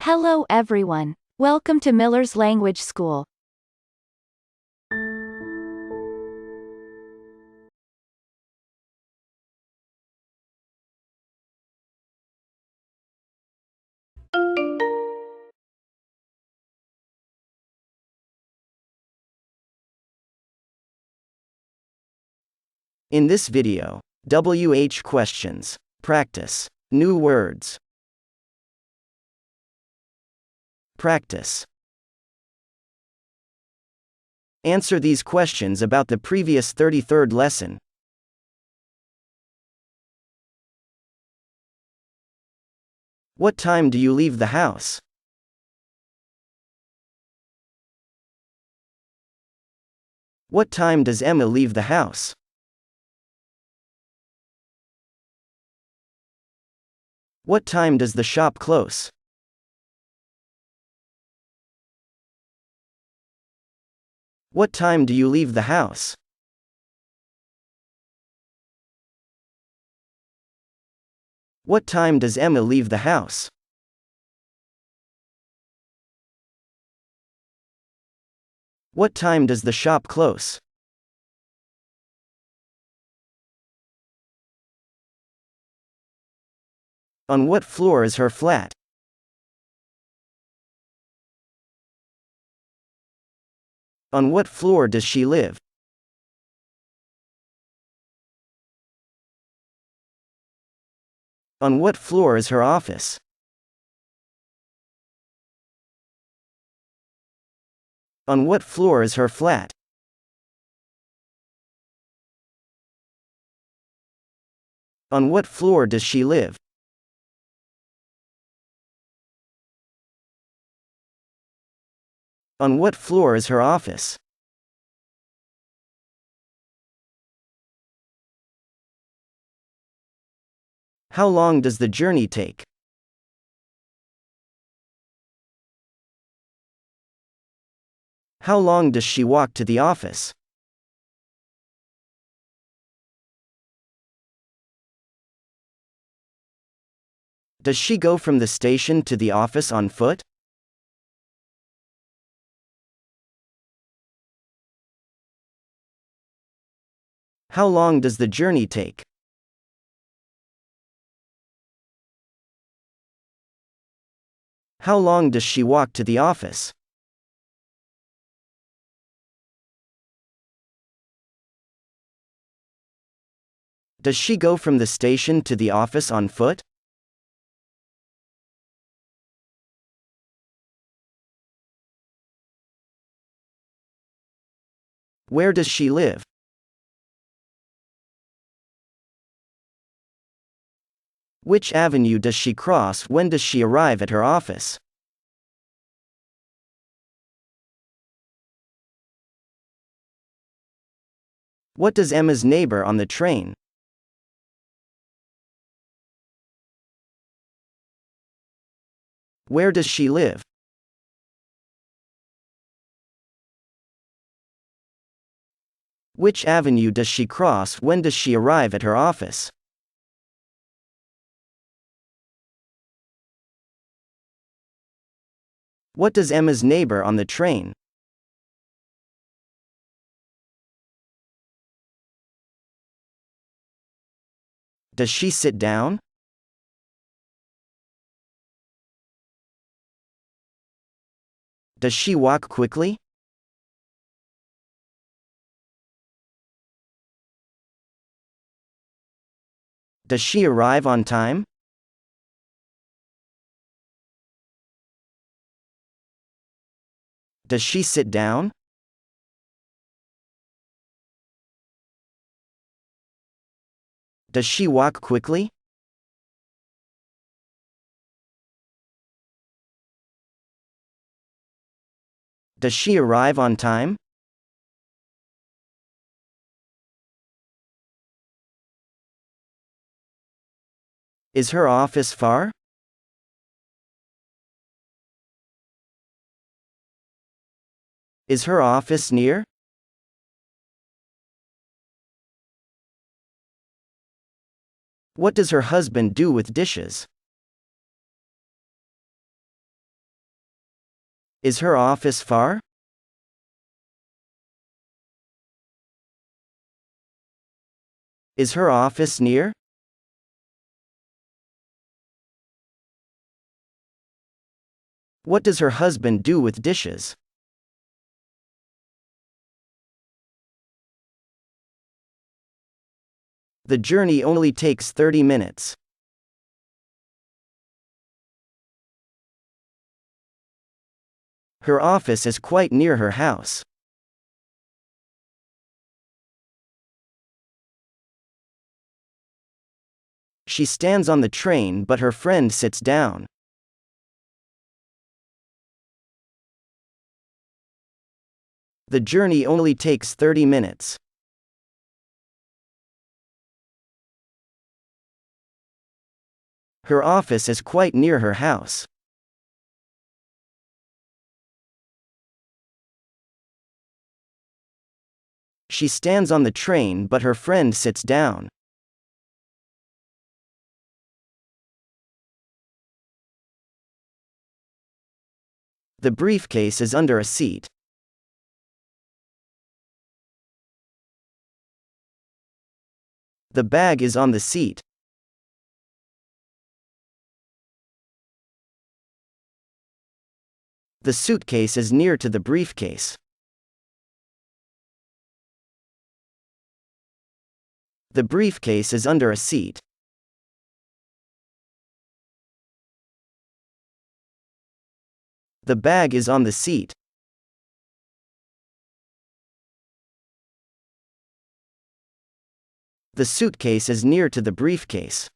Hello everyone. Welcome to Miller's Language School. In this video, WH questions. Practice. New words. Practice. Answer these questions about the previous 33rd lesson. What time do you leave the house? What time does Emma leave the house? What time does the shop close? What time do you leave the house? What time does Emma leave the house? What time does the shop close? On what floor is her flat? On what floor does she live? On what floor is her office? On what floor is her flat? On what floor does she live? On what floor is her office? How long does the journey take? How long does she walk to the office? Does she go from the station to the office on foot? How long does the journey take? How long does she walk to the office? Does she go from the station to the office on foot? Where does she live? Which avenue does she cross? When does she arrive at her office? What does Emma's neighbor on the train? Where does she live? Which avenue does she cross? When does she arrive at her office? What does Emma's neighbor on the train? Does she sit down? Does she walk quickly? Does she arrive on time? Does she sit down? Does she walk quickly? Does she arrive on time? Is her office far? Is her office near? What does her husband do with dishes? Is her office far? Is her office near? What does her husband do with dishes? The journey only takes 30 minutes. Her office is quite near her house. She stands on the train but her friend sits down. The journey only takes 30 minutes. Her office is quite near her house. She stands on the train but her friend sits down. The briefcase is under a seat. The bag is on the seat. The suitcase is near to the briefcase. The briefcase is under a seat. The bag is on the seat. The suitcase is near to the briefcase.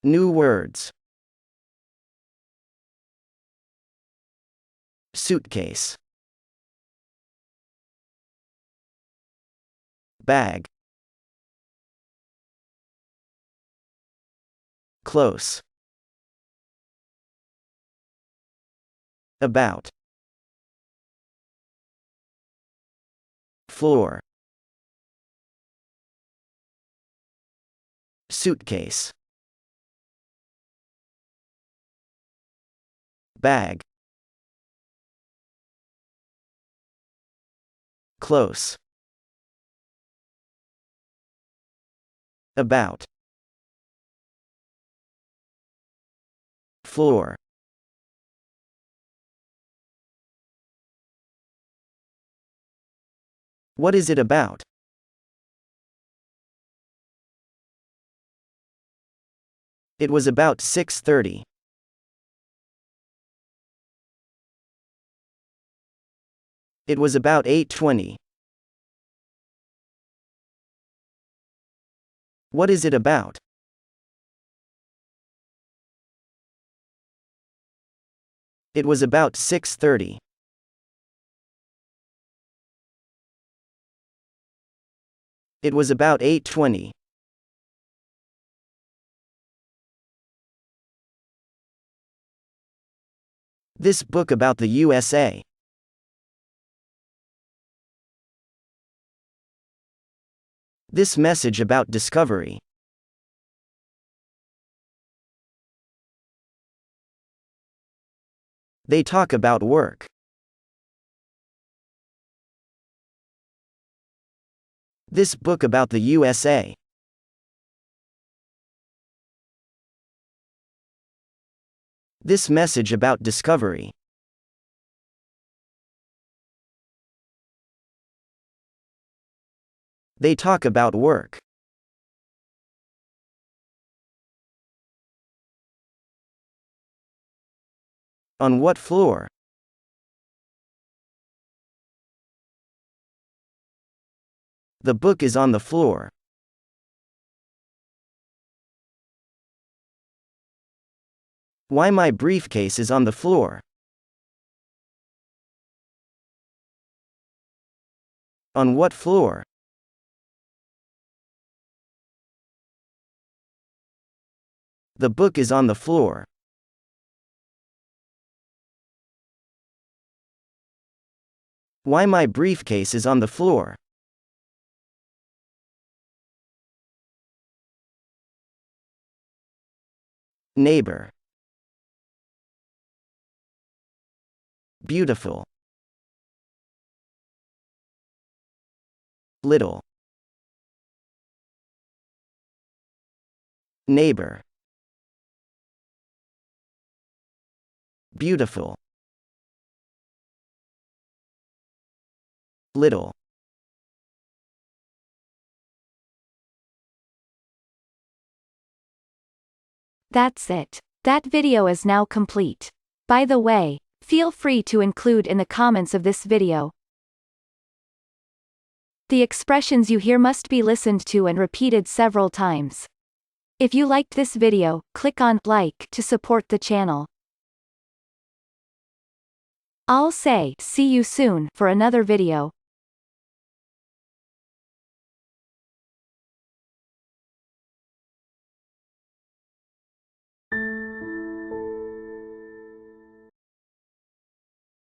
New words. Suitcase. Bag. Close. About. Floor. Suitcase. Bag. Close. About. Floor. What is it about? It was about 6:30. It was about 8:20. What is it about? It was about 6:30. It was about 8:20. This book about the USA. This message about discovery. They talk about work. This book about the USA. This message about discovery. They talk about work. On what floor? The book is on the floor. Why my briefcase is on the floor? On what floor? The book is on the floor. Why my briefcase is on the floor? Neighbor. Beautiful. Little. Neighbor. Beautiful. Little. That's it. That video is now complete. By the way, feel free to include in the comments of this video. The expressions you hear must be listened to and repeated several times. If you liked this video, click on like to support the channel. I'll say see you soon for another video.